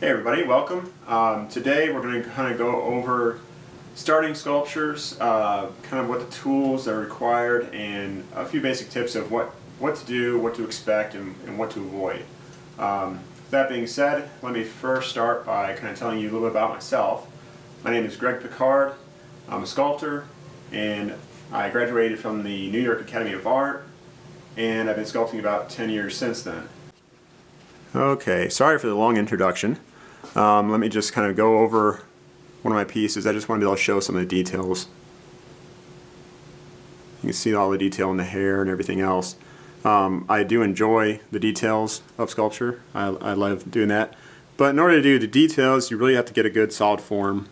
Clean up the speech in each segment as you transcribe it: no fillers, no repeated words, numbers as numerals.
Hey everybody, welcome. Today we're going to kind of go over starting sculptures, kind of what the tools that are required, and a few basic tips of what to do, what to expect, and what to avoid. That being said, let me first start by kind of telling you a little bit about myself. My name is Greg Picard. I'm a sculptor, and I graduated from the New York Academy of Art, and I've been sculpting about 10 years since then. Okay, sorry for the long introduction. Let me just kind of go over one of my pieces. I just wanted to show some of the details. You can see all the detail in the hair and everything else. I do enjoy the details of sculpture. I love doing that. But in order to do the details, you really have to get a good solid form,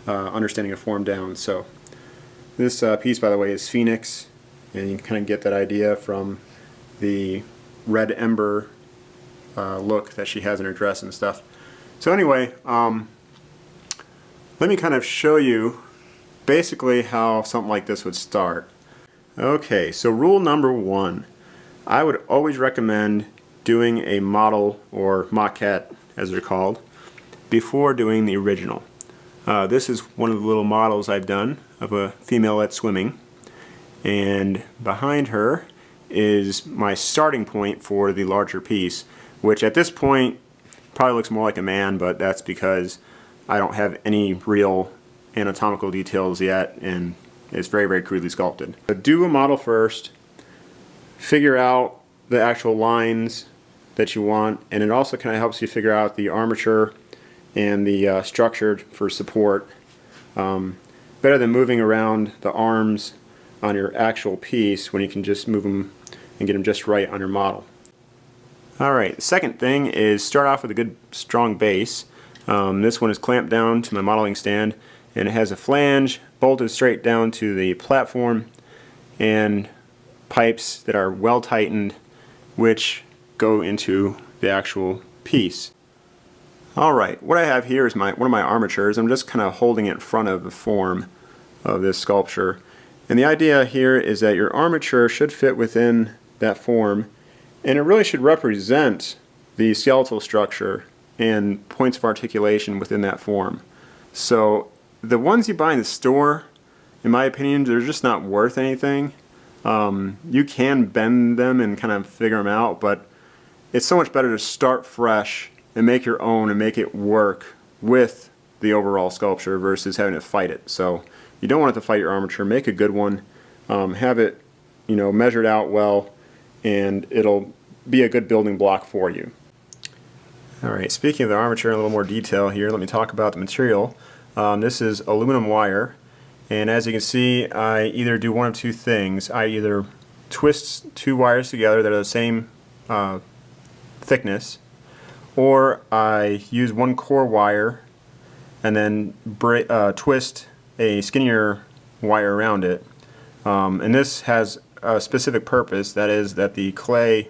understanding of form down. So this piece, by the way, is Phoenix, and you can kind of get that idea from the red ember look that she has in her dress and stuff. So anyway, let me kind of show you basically how something like this would start. Okay, so rule number one, I would always recommend doing a model, or maquette as they're called, before doing the original. This is one of the little models I've done of a female at swimming, and behind her is my starting point for the larger piece, which at this point probably looks more like a man, but that's because I don't have any real anatomical details yet, and it's very, very crudely sculpted. But do a model first, figure out the actual lines that you want, and it also kind of helps you figure out the armature and the structure for support. Better than moving around the arms on your actual piece when you can just move them and get them just right on your model. Alright, the second thing is start off with a good strong base. This one is clamped down to my modeling stand, and it has a flange bolted straight down to the platform and pipes that are well tightened, which go into the actual piece. Alright, what I have here is one of my armatures. I'm just kind of holding it in front of the form of this sculpture. And the idea here is that your armature should fit within that form, and it really should represent the skeletal structure and points of articulation within that form. So the ones you buy in the store, in my opinion, they're just not worth anything. You can bend them and kind of figure them out, but it's so much better to start fresh and make your own and make it work with the overall sculpture versus having to fight it. So you don't want it to fight your armature. Make a good one. Have it, measured out well, and it'll be a good building block for you. Alright, speaking of the armature in a little more detail here, let me talk about the material. This is aluminum wire, and as you can see, I either do one of two things. I either twist two wires together that are the same thickness, or I use one core wire and then twist a skinnier wire around it. And this has a specific purpose, that is that the clay,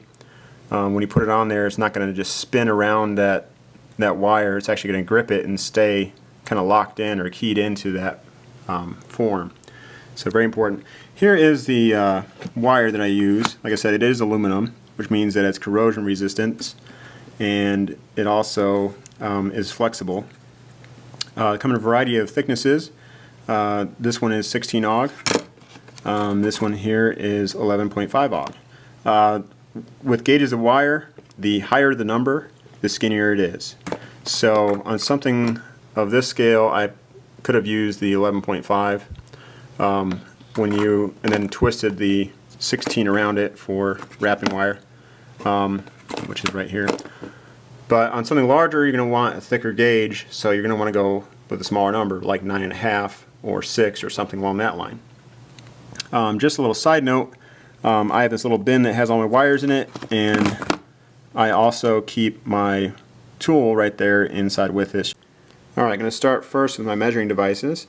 when you put it on there, it's not going to just spin around that wire. It's actually going to grip it and stay kind of locked in or keyed into that form. So very important. Here is the wire that I use. Like I said, it is aluminum, which means that it's corrosion resistant, and it also is flexible. Come in a variety of thicknesses. This one is 16 AUG. This one here is 11.5 AUG. With gauges of wire, the higher the number, the skinnier it is. So on something of this scale, I could have used the 11.5 and then twisted the 16 around it for wrapping wire, which is right here. But on something larger, you're going to want a thicker gauge, so you're going to want to go with a smaller number, like 9.5 or 6 or something along that line. Just a little side note, I have this little bin that has all my wires in it, and I also keep my tool right there inside with this. Alright, I'm going to start first with my measuring devices.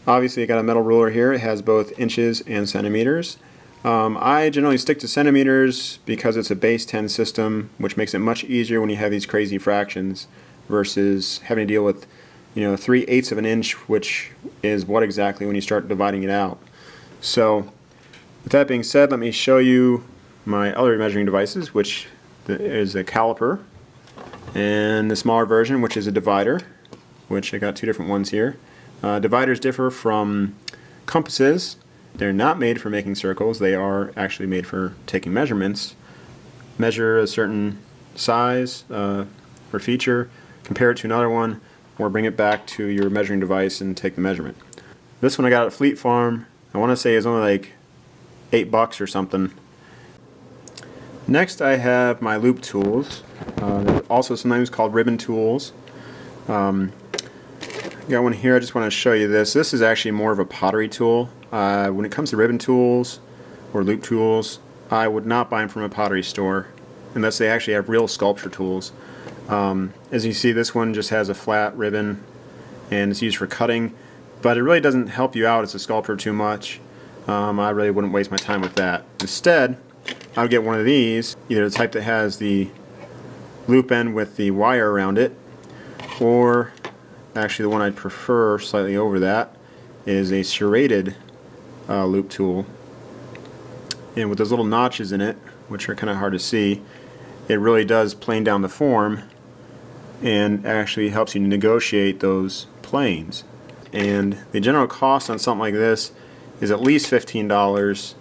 Obviously I got a metal ruler here. It has both inches and centimeters. I generally stick to centimeters because it's a base 10 system, which makes it much easier when you have these crazy fractions versus having to deal with 3/8 of an inch, which is what exactly when you start dividing it out. So with that being said, let me show you my other measuring devices, which is a caliper and the smaller version, which is a divider, which I got two different ones here. Dividers differ from compasses. They're not made for making circles. They are actually made for taking measurements. Measure a certain size or feature, compare it to another one, or bring it back to your measuring device and take the measurement. This one I got at Fleet Farm. I want to say it's only like $8 or something. Next I have my loop tools. They're also sometimes called ribbon tools. I got one here. I just want to show you this. This is actually more of a pottery tool. When it comes to ribbon tools or loop tools, I would not buy them from a pottery store unless they actually have real sculpture tools. As you see, this one just has a flat ribbon and it's used for cutting, but it really doesn't help you out as a sculptor too much. I really wouldn't waste my time with that. Instead, I would get one of these, either the type that has the loop end with the wire around it, or actually the one I'd prefer slightly over that is a serrated loop tool. And with those little notches in it, which are kind of hard to see, it really does plane down the form and actually helps you negotiate those planes. And the general cost on something like this is at least $15.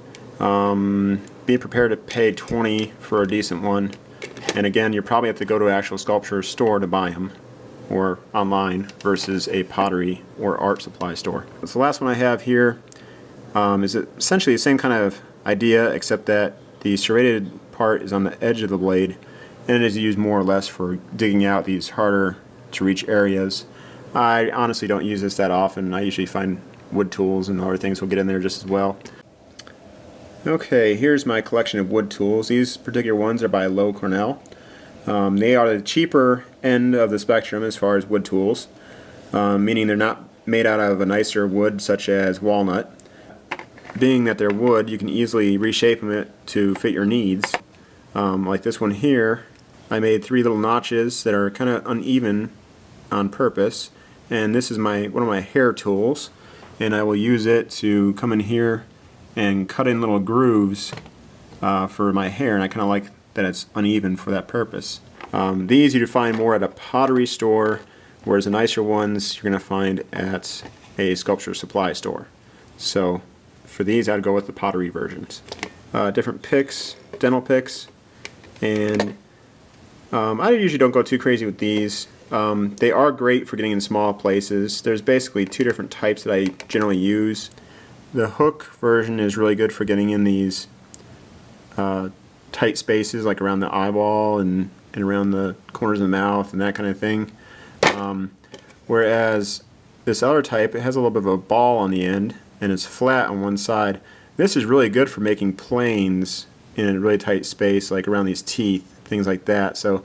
Be prepared to pay $20 for a decent one. And again, you probably have to go to an actual sculpture store to buy them, or online, versus a pottery or art supply store. So the last one I have here is essentially the same kind of idea, except that the serrated part is on the edge of the blade, and it is used more or less for digging out these harder to reach areas. I honestly don't use this that often. I usually find wood tools and other things will get in there just as well. Okay, here's my collection of wood tools. These particular ones are by Lowe Cornell. They are the cheaper end of the spectrum as far as wood tools, meaning they're not made out of a nicer wood such as walnut. Being that they're wood, you can easily reshape them to fit your needs. Like this one here, I made 3 little notches that are kind of uneven on purpose, and this is one of my hair tools, and I will use it to come in here and cut in little grooves for my hair, and I kind of like that it's uneven for that purpose. These you find more at a pottery store, whereas the nicer ones you're going to find at a sculpture supply store. So for these I'd go with the pottery versions. Different picks, dental picks, and I usually don't go too crazy with these. They are great for getting in small places. There's basically 2 different types that I generally use. The hook version is really good for getting in these tight spaces, like around the eyeball and around the corners of the mouth and that kind of thing. Whereas this other type, it has a little bit of a ball on the end and it's flat on one side. This is really good for making planes in a really tight space, like around these teeth, things like that. So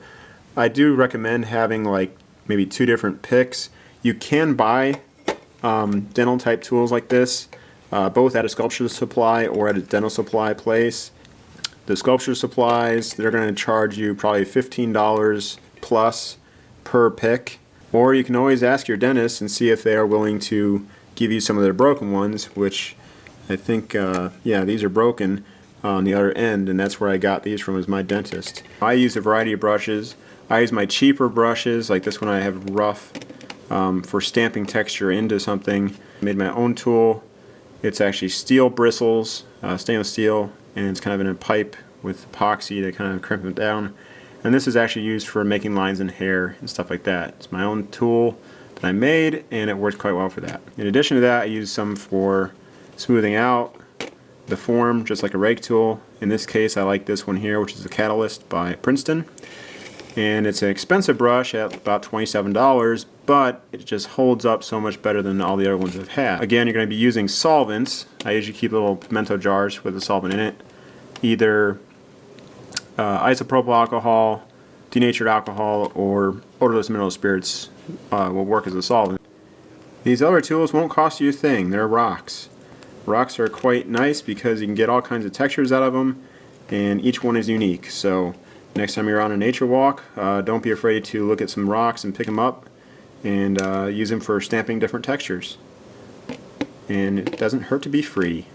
I do recommend having like maybe 2 different picks. You can buy dental type tools like this, both at a sculpture supply or at a dental supply place. The sculpture supplies, they're going to charge you probably $15 plus per pick, or you can always ask your dentist and see if they are willing to give you some of their broken ones, which I think, yeah, these are broken on the other end, and that's where I got these from, is my dentist. I use a variety of brushes. I use my cheaper brushes, like this one I have rough, for stamping texture into something. I made my own tool. It's actually steel bristles, stainless steel, and it's kind of in a pipe with epoxy to kind of crimp it down. And this is actually used for making lines in hair and stuff like that. It's my own tool that I made, and it works quite well for that. In addition to that, I use some for smoothing out the form, just like a rake tool. In this case, I like this one here, which is the Catalyst by Princeton. And it's an expensive brush at about $27, but it just holds up so much better than all the other ones I've had. Again, you're going to be using solvents. I usually keep little pimento jars with a solvent in it. Either isopropyl alcohol, denatured alcohol, or odorless mineral spirits will work as a solvent. These other tools won't cost you a thing. They're rocks. Rocks are quite nice because you can get all kinds of textures out of them, and each one is unique. So next time you're on a nature walk, don't be afraid to look at some rocks and pick them up and use them for stamping different textures. And it doesn't hurt to be free.